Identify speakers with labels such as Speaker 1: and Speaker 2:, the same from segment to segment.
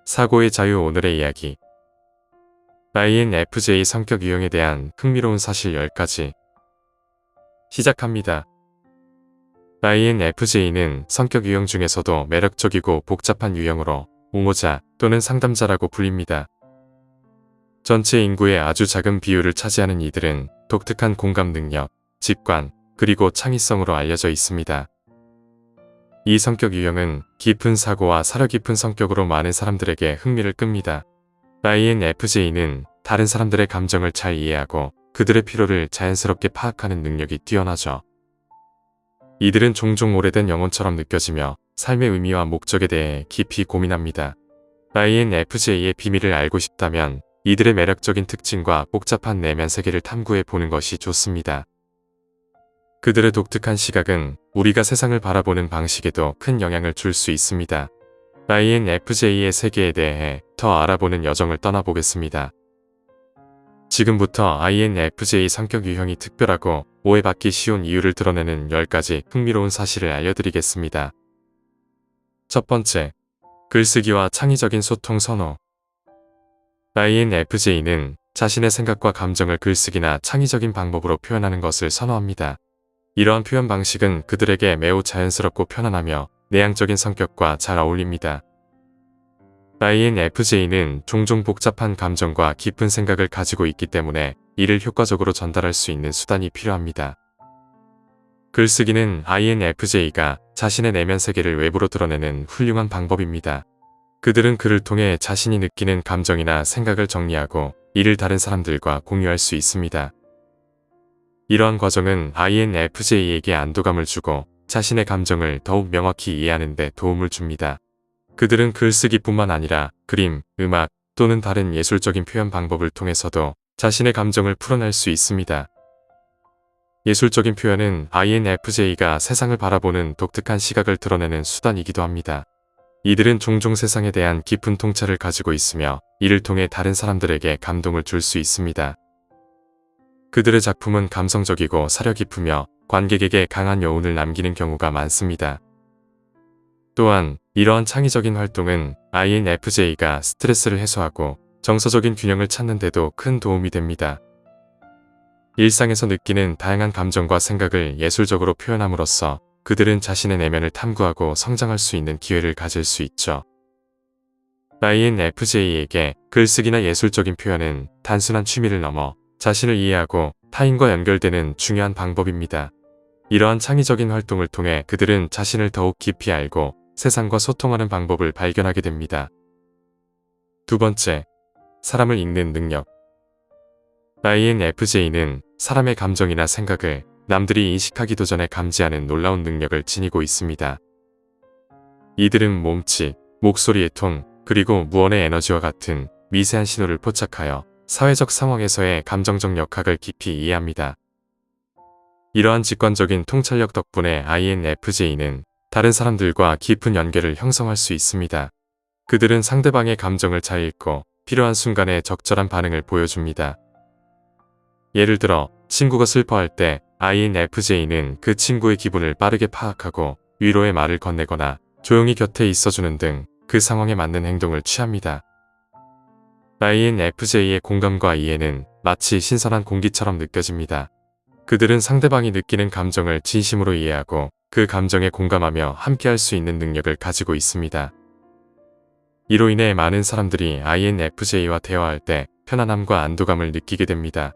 Speaker 1: 사고의 자유. 오늘의 이야기. INFJ 성격 유형에 대한 흥미로운 사실 10가지. 시작합니다. INFJ는 성격 유형 중에서도 매력적이고 복잡한 유형으로 옹호자 또는 상담자라고 불립니다. 전체 인구의 아주 작은 비율을 차지하는 이들은 독특한 공감 능력, 직관, 그리고 창의성으로 알려져 있습니다. 이 성격 유형은 깊은 사고와 사려 깊은 성격으로 많은 사람들에게 흥미를 끕니다. INFJ는 다른 사람들의 감정을 잘 이해하고 그들의 필요를 자연스럽게 파악하는 능력이 뛰어나죠. 이들은 종종 오래된 영혼처럼 느껴지며 삶의 의미와 목적에 대해 깊이 고민합니다. INFJ의 비밀을 알고 싶다면 이들의 매력적인 특징과 복잡한 내면 세계를 탐구해 보는 것이 좋습니다. 그들의 독특한 시각은 우리가 세상을 바라보는 방식에도 큰 영향을 줄 수 있습니다. INFJ의 세계에 대해 더 알아보는 여정을 떠나보겠습니다. 지금부터 INFJ 성격 유형이 특별하고 오해받기 쉬운 이유를 드러내는 10가지 흥미로운 사실을 알려드리겠습니다. 첫 번째, 글쓰기와 창의적인 소통 선호. INFJ는 자신의 생각과 감정을 글쓰기나 창의적인 방법으로 표현하는 것을 선호합니다. 이러한 표현 방식은 그들에게 매우 자연스럽고 편안하며 내향적인 성격과 잘 어울립니다. INFJ는 종종 복잡한 감정과 깊은 생각을 가지고 있기 때문에 이를 효과적으로 전달할 수 있는 수단이 필요합니다. 글쓰기는 INFJ가 자신의 내면 세계를 외부로 드러내는 훌륭한 방법입니다. 그들은 글을 통해 자신이 느끼는 감정이나 생각을 정리하고 이를 다른 사람들과 공유할 수 있습니다. 이러한 과정은 INFJ에게 안도감을 주고 자신의 감정을 더욱 명확히 이해하는 데 도움을 줍니다. 그들은 글쓰기뿐만 아니라 그림, 음악 또는 다른 예술적인 표현 방법을 통해서도 자신의 감정을 풀어낼 수 있습니다. 예술적인 표현은 INFJ가 세상을 바라보는 독특한 시각을 드러내는 수단이기도 합니다. 이들은 종종 세상에 대한 깊은 통찰을 가지고 있으며 이를 통해 다른 사람들에게 감동을 줄 수 있습니다. 그들의 작품은 감성적이고 사려 깊으며 관객에게 강한 여운을 남기는 경우가 많습니다. 또한 이러한 창의적인 활동은 INFJ가 스트레스를 해소하고 정서적인 균형을 찾는 데도 큰 도움이 됩니다. 일상에서 느끼는 다양한 감정과 생각을 예술적으로 표현함으로써 그들은 자신의 내면을 탐구하고 성장할 수 있는 기회를 가질 수 있죠. INFJ에게 글쓰기나 예술적인 표현은 단순한 취미를 넘어 자신을 이해하고 타인과 연결되는 중요한 방법입니다. 이러한 창의적인 활동을 통해 그들은 자신을 더욱 깊이 알고 세상과 소통하는 방법을 발견하게 됩니다. 두 번째, 사람을 읽는 능력. INFJ는 사람의 감정이나 생각을 남들이 인식하기도 전에 감지하는 놀라운 능력을 지니고 있습니다. 이들은 몸짓, 목소리의 톤, 그리고 무언의 에너지와 같은 미세한 신호를 포착하여 사회적 상황에서의 감정적 역학을 깊이 이해합니다. 이러한 직관적인 통찰력 덕분에 INFJ는 다른 사람들과 깊은 연결을 형성할 수 있습니다. 그들은 상대방의 감정을 잘 읽고 필요한 순간에 적절한 반응을 보여줍니다. 예를 들어 친구가 슬퍼할 때 INFJ는 그 친구의 기분을 빠르게 파악하고 위로의 말을 건네거나 조용히 곁에 있어주는 등 그 상황에 맞는 행동을 취합니다. INFJ의 공감과 이해는 마치 신선한 공기처럼 느껴집니다. 그들은 상대방이 느끼는 감정을 진심으로 이해하고 그 감정에 공감하며 함께할 수 있는 능력을 가지고 있습니다. 이로 인해 많은 사람들이 INFJ와 대화할 때 편안함과 안도감을 느끼게 됩니다.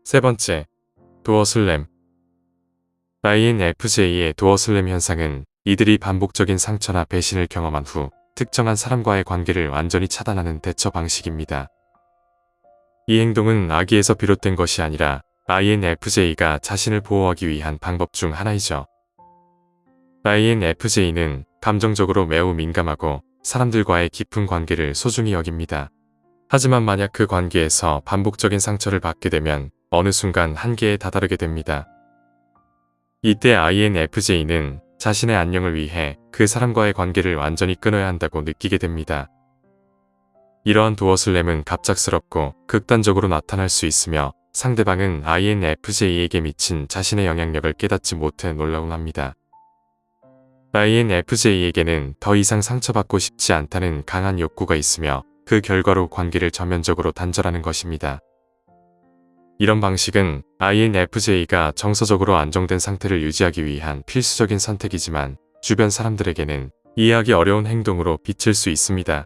Speaker 1: 세 번째, 도어슬램. INFJ의 도어슬램 현상은 이들이 반복적인 상처나 배신을 경험한 후 특정한 사람과의 관계를 완전히 차단하는 대처 방식입니다. 이 행동은 악의에서 비롯된 것이 아니라 INFJ가 자신을 보호하기 위한 방법 중 하나이죠. INFJ는 감정적으로 매우 민감하고 사람들과의 깊은 관계를 소중히 여깁니다. 하지만 만약 그 관계에서 반복적인 상처를 받게 되면 어느 순간 한계에 다다르게 됩니다. 이때 INFJ는 자신의 안녕을 위해 그 사람과의 관계를 완전히 끊어야 한다고 느끼게 됩니다. 이러한 도어슬램은 갑작스럽고 극단적으로 나타날 수 있으며 상대방은 INFJ에게 미친 자신의 영향력을 깨닫지 못해 놀라움합니다. INFJ에게는 더 이상 상처받고 싶지 않다는 강한 욕구가 있으며 그 결과로 관계를 전면적으로 단절하는 것입니다. 이런 방식은 INFJ가 정서적으로 안정된 상태를 유지하기 위한 필수적인 선택이지만 주변 사람들에게는 이해하기 어려운 행동으로 비칠 수 있습니다.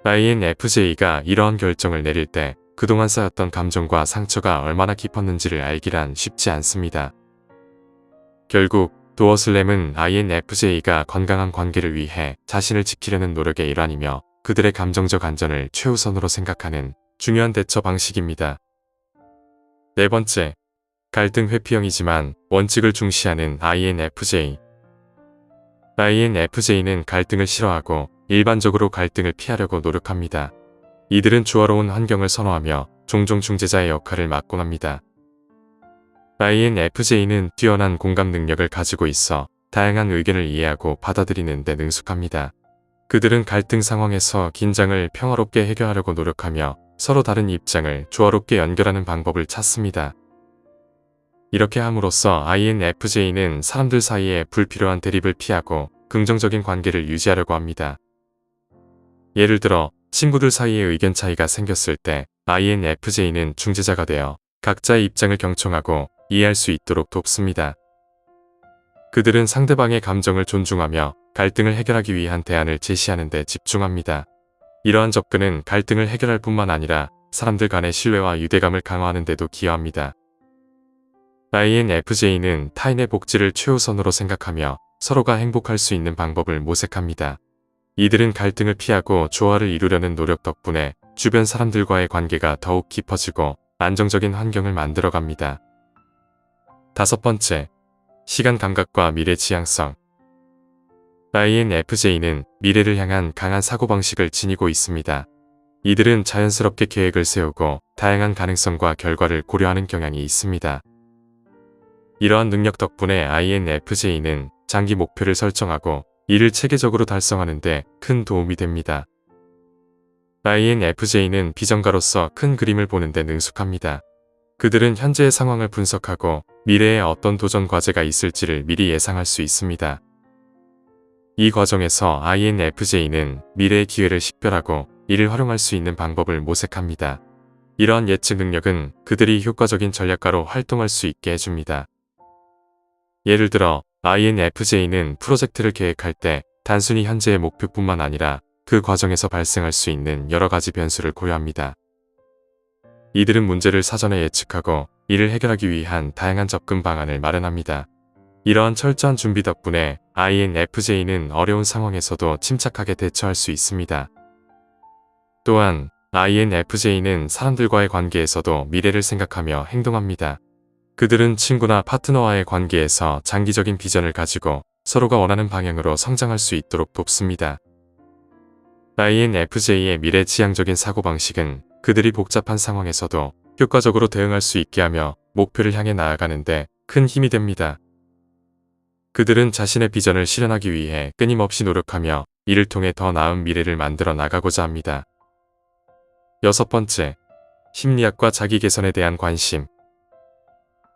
Speaker 1: INFJ가 이러한 결정을 내릴 때 그동안 쌓였던 감정과 상처가 얼마나 깊었는지를 알기란 쉽지 않습니다. 결국 도어슬램은 INFJ가 건강한 관계를 위해 자신을 지키려는 노력의 일환이며 그들의 감정적 안전을 최우선으로 생각하는 중요한 대처 방식입니다. 네 번째, 갈등 회피형이지만 원칙을 중시하는 INFJ. INFJ는 갈등을 싫어하고 일반적으로 갈등을 피하려고 노력합니다. 이들은 조화로운 환경을 선호하며 종종 중재자의 역할을 맡곤 합니다. INFJ는 뛰어난 공감 능력을 가지고 있어 다양한 의견을 이해하고 받아들이는 데 능숙합니다. 그들은 갈등 상황에서 긴장을 평화롭게 해결하려고 노력하며 서로 다른 입장을 조화롭게 연결하는 방법을 찾습니다. 이렇게 함으로써 INFJ는 사람들 사이에 불필요한 대립을 피하고 긍정적인 관계를 유지하려고 합니다. 예를 들어 친구들 사이에 의견 차이가 생겼을 때 INFJ는 중재자가 되어 각자의 입장을 경청하고 이해할 수 있도록 돕습니다. 그들은 상대방의 감정을 존중하며 갈등을 해결하기 위한 대안을 제시하는 데 집중합니다. 이러한 접근은 갈등을 해결할 뿐만 아니라 사람들 간의 신뢰와 유대감을 강화하는 데도 기여합니다. INFJ는 타인의 복지를 최우선으로 생각하며 서로가 행복할 수 있는 방법을 모색합니다. 이들은 갈등을 피하고 조화를 이루려는 노력 덕분에 주변 사람들과의 관계가 더욱 깊어지고 안정적인 환경을 만들어갑니다. 다섯 번째, 시간 감각과 미래 지향성. INFJ는 미래를 향한 강한 사고방식을 지니고 있습니다. 이들은 자연스럽게 계획을 세우고 다양한 가능성과 결과를 고려하는 경향이 있습니다. 이러한 능력 덕분에 INFJ는 장기 목표를 설정하고 이를 체계적으로 달성하는 데 큰 도움이 됩니다. INFJ는 비전가로서 큰 그림을 보는 데 능숙합니다. 그들은 현재의 상황을 분석하고 미래에 어떤 도전 과제가 있을지를 미리 예상할 수 있습니다. 이 과정에서 INFJ는 미래의 기회를 식별하고 이를 활용할 수 있는 방법을 모색합니다. 이러한 예측 능력은 그들이 효과적인 전략가로 활동할 수 있게 해줍니다. 예를 들어 INFJ는 프로젝트를 계획할 때 단순히 현재의 목표뿐만 아니라 그 과정에서 발생할 수 있는 여러 가지 변수를 고려합니다. 이들은 문제를 사전에 예측하고 이를 해결하기 위한 다양한 접근 방안을 마련합니다. 이러한 철저한 준비 덕분에 INFJ는 어려운 상황에서도 침착하게 대처할 수 있습니다. 또한 INFJ는 사람들과의 관계에서도 미래를 생각하며 행동합니다. 그들은 친구나 파트너와의 관계에서 장기적인 비전을 가지고 서로가 원하는 방향으로 성장할 수 있도록 돕습니다. INFJ의 미래지향적인 사고방식은 그들이 복잡한 상황에서도 효과적으로 대응할 수 있게 하며 목표를 향해 나아가는 데 큰 힘이 됩니다. 그들은 자신의 비전을 실현하기 위해 끊임없이 노력하며 이를 통해 더 나은 미래를 만들어 나가고자 합니다. 여섯 번째, 심리학과 자기 개선에 대한 관심.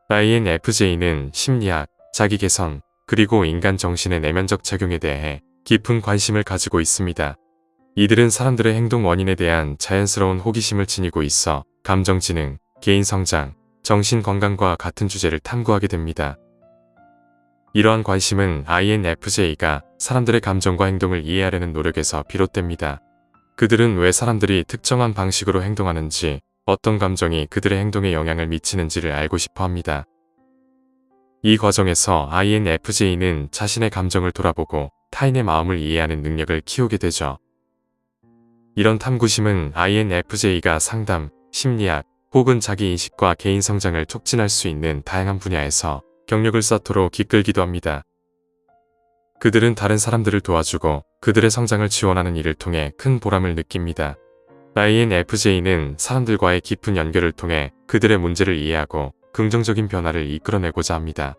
Speaker 1: INFJ는 심리학, 자기 개선, 그리고 인간 정신의 내면적 작용에 대해 깊은 관심을 가지고 있습니다. 이들은 사람들의 행동 원인에 대한 자연스러운 호기심을 지니고 있어 감정지능, 개인성장, 정신건강과 같은 주제를 탐구하게 됩니다. 이러한 관심은 INFJ가 사람들의 감정과 행동을 이해하려는 노력에서 비롯됩니다. 그들은 왜 사람들이 특정한 방식으로 행동하는지, 어떤 감정이 그들의 행동에 영향을 미치는지를 알고 싶어 합니다. 이 과정에서 INFJ는 자신의 감정을 돌아보고 타인의 마음을 이해하는 능력을 키우게 되죠. 이런 탐구심은 INFJ가 상담, 심리학, 혹은 자기인식과 개인성장을 촉진할 수 있는 다양한 분야에서 경력을 쌓도록 이끌기도 합니다. 그들은 다른 사람들을 도와주고 그들의 성장을 지원하는 일을 통해 큰 보람을 느낍니다. INFJ는 사람들과의 깊은 연결을 통해 그들의 문제를 이해하고 긍정적인 변화를 이끌어내고자 합니다.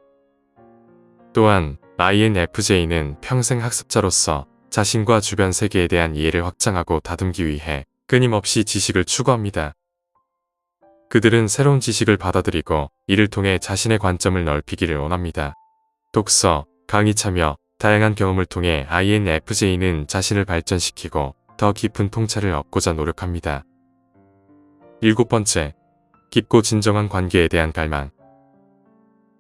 Speaker 1: 또한 INFJ는 평생 학습자로서 자신과 주변 세계에 대한 이해를 확장하고 다듬기 위해 끊임없이 지식을 추구합니다. 그들은 새로운 지식을 받아들이고 이를 통해 자신의 관점을 넓히기를 원합니다. 독서, 강의 참여, 다양한 경험을 통해 INFJ는 자신을 발전시키고 더 깊은 통찰을 얻고자 노력합니다. 7번째, 깊고 진정한 관계에 대한 갈망.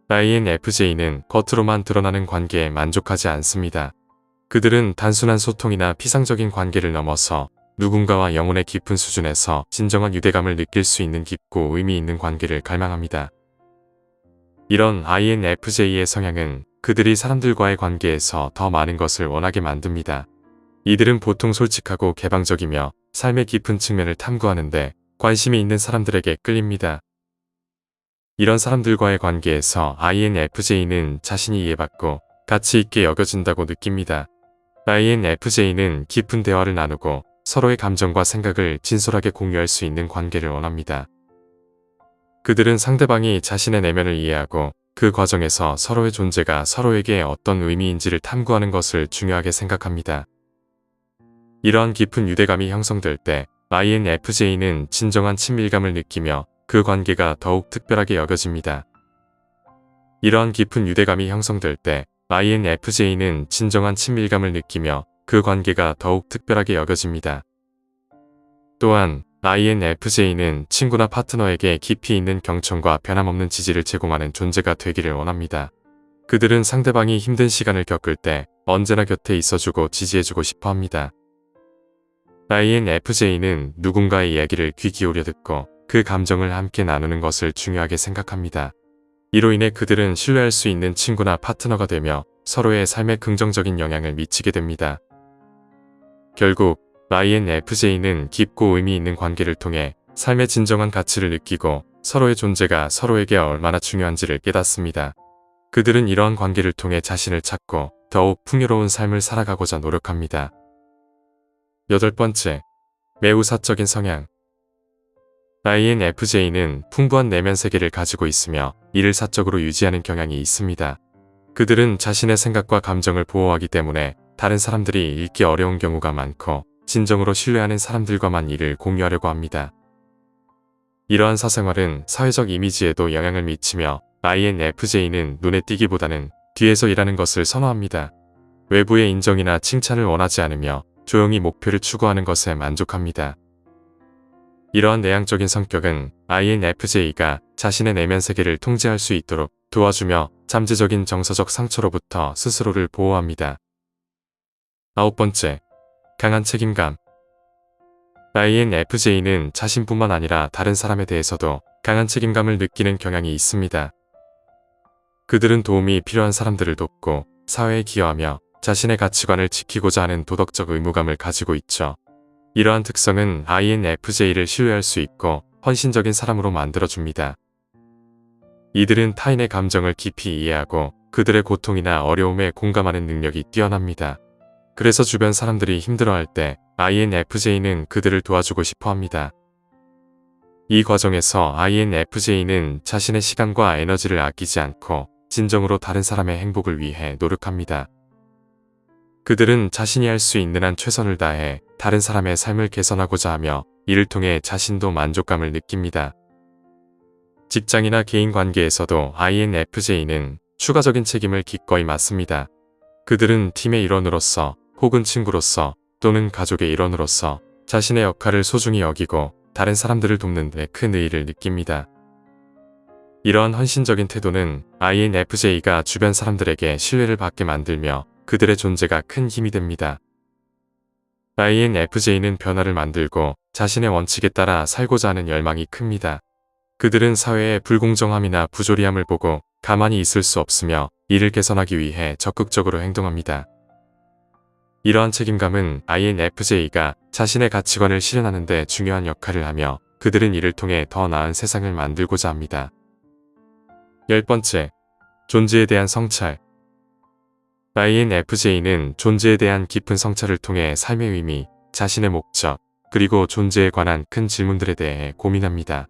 Speaker 1: INFJ는 겉으로만 드러나는 관계에 만족하지 않습니다. 그들은 단순한 소통이나 피상적인 관계를 넘어서 누군가와 영혼의 깊은 수준에서 진정한 유대감을 느낄 수 있는 깊고 의미 있는 관계를 갈망합니다. 이런 INFJ의 성향은 그들이 사람들과의 관계에서 더 많은 것을 원하게 만듭니다. 이들은 보통 솔직하고 개방적이며 삶의 깊은 측면을 탐구하는데 관심이 있는 사람들에게 끌립니다. 이런 사람들과의 관계에서 INFJ는 자신이 이해받고 가치 있게 여겨진다고 느낍니다. INFJ는 깊은 대화를 나누고 서로의 감정과 생각을 진솔하게 공유할 수 있는 관계를 원합니다. 그들은 상대방이 자신의 내면을 이해하고 그 과정에서 서로의 존재가 서로에게 어떤 의미인지를 탐구하는 것을 중요하게 생각합니다. 이러한 깊은 유대감이 형성될 때 INFJ는 진정한 친밀감을 느끼며 그 관계가 더욱 특별하게 여겨집니다. 이러한 깊은 유대감이 형성될 때 INFJ는 진정한 친밀감을 느끼며 그 관계가 더욱 특별하게 여겨집니다. 또한 INFJ는 친구나 파트너에게 깊이 있는 경청과 변함없는 지지를 제공하는 존재가 되기를 원합니다. 그들은 상대방이 힘든 시간을 겪을 때 언제나 곁에 있어주고 지지해주고 싶어 합니다. INFJ는 누군가의 이야기를 귀 기울여 듣고 그 감정을 함께 나누는 것을 중요하게 생각합니다. 이로 인해 그들은 신뢰할 수 있는 친구나 파트너가 되며 서로의 삶에 긍정적인 영향을 미치게 됩니다. 결국 INFJ는 깊고 의미 있는 관계를 통해 삶의 진정한 가치를 느끼고 서로의 존재가 서로에게 얼마나 중요한지를 깨닫습니다. 그들은 이러한 관계를 통해 자신을 찾고 더욱 풍요로운 삶을 살아가고자 노력합니다. 8번째, 매우 사적인 성향. INFJ는 풍부한 내면 세계를 가지고 있으며 이를 사적으로 유지하는 경향이 있습니다. 그들은 자신의 생각과 감정을 보호하기 때문에 다른 사람들이 읽기 어려운 경우가 많고 진정으로 신뢰하는 사람들과만 이를 공유하려고 합니다. 이러한 사생활은 사회적 이미지에도 영향을 미치며 INFJ는 눈에 띄기보다는 뒤에서 일하는 것을 선호합니다. 외부의 인정이나 칭찬을 원하지 않으며 조용히 목표를 추구하는 것에 만족합니다. 이러한 내향적인 성격은 INFJ가 자신의 내면 세계를 통제할 수 있도록 도와주며 잠재적인 정서적 상처로부터 스스로를 보호합니다. 9번째, 강한 책임감. INFJ는 자신뿐만 아니라 다른 사람에 대해서도 강한 책임감을 느끼는 경향이 있습니다. 그들은 도움이 필요한 사람들을 돕고 사회에 기여하며 자신의 가치관을 지키고자 하는 도덕적 의무감을 가지고 있죠. 이러한 특성은 INFJ를 신뢰할 수 있고 헌신적인 사람으로 만들어줍니다. 이들은 타인의 감정을 깊이 이해하고 그들의 고통이나 어려움에 공감하는 능력이 뛰어납니다. 그래서 주변 사람들이 힘들어할 때 INFJ는 그들을 도와주고 싶어 합니다. 이 과정에서 INFJ는 자신의 시간과 에너지를 아끼지 않고 진정으로 다른 사람의 행복을 위해 노력합니다. 그들은 자신이 할 수 있는 한 최선을 다해 다른 사람의 삶을 개선하고자 하며 이를 통해 자신도 만족감을 느낍니다. 직장이나 개인 관계에서도 INFJ는 추가적인 책임을 기꺼이 맡습니다. 그들은 팀의 일원으로서 혹은 친구로서 또는 가족의 일원으로서 자신의 역할을 소중히 여기고 다른 사람들을 돕는 데 큰 의의를 느낍니다. 이러한 헌신적인 태도는 INFJ가 주변 사람들에게 신뢰를 받게 만들며 그들의 존재가 큰 힘이 됩니다. INFJ는 변화를 만들고 자신의 원칙에 따라 살고자 하는 열망이 큽니다. 그들은 사회의 불공정함이나 부조리함을 보고 가만히 있을 수 없으며 이를 개선하기 위해 적극적으로 행동합니다. 이러한 책임감은 INFJ가 자신의 가치관을 실현하는 데 중요한 역할을 하며 그들은 이를 통해 더 나은 세상을 만들고자 합니다. 10번째, 존재에 대한 성찰. INFJ는 존재에 대한 깊은 성찰을 통해 삶의 의미, 자신의 목적, 그리고 존재에 관한 큰 질문들에 대해 고민합니다.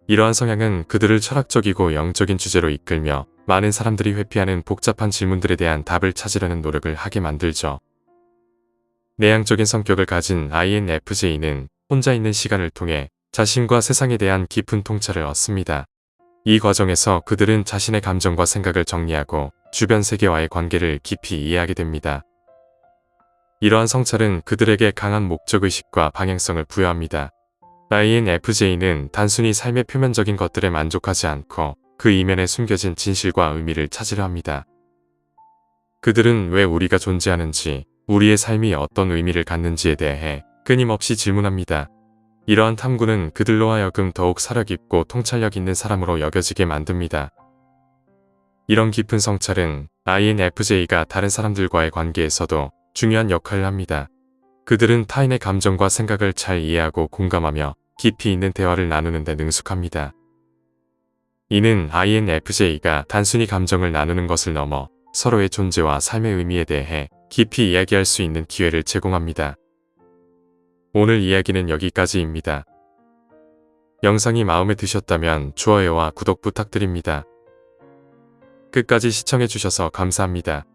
Speaker 1: 이러한 성향은 그들을 철학적이고 영적인 주제로 이끌며 많은 사람들이 회피하는 복잡한 질문들에 대한 답을 찾으려는 노력을 하게 만들죠. 내향적인 성격을 가진 INFJ는 혼자 있는 시간을 통해 자신과 세상에 대한 깊은 통찰을 얻습니다. 이 과정에서 그들은 자신의 감정과 생각을 정리하고 주변 세계와의 관계를 깊이 이해하게 됩니다. 이러한 성찰은 그들에게 강한 목적의식과 방향성을 부여합니다. INFJ는 단순히 삶의 표면적인 것들에 만족하지 않고 그 이면에 숨겨진 진실과 의미를 찾으려 합니다. 그들은 왜 우리가 존재하는지, 우리의 삶이 어떤 의미를 갖는지에 대해 끊임없이 질문합니다. 이러한 탐구는 그들로 하여금 더욱 사려 깊고 통찰력 있는 사람으로 여겨지게 만듭니다. 이런 깊은 성찰은 INFJ가 다른 사람들과의 관계에서도 중요한 역할을 합니다. 그들은 타인의 감정과 생각을 잘 이해하고 공감하며 깊이 있는 대화를 나누는 데 능숙합니다. 이는 INFJ가 단순히 감정을 나누는 것을 넘어 서로의 존재와 삶의 의미에 대해 깊이 이야기할 수 있는 기회를 제공합니다. 오늘 이야기는 여기까지입니다. 영상이 마음에 드셨다면 좋아요와 구독 부탁드립니다. 끝까지 시청해주셔서 감사합니다.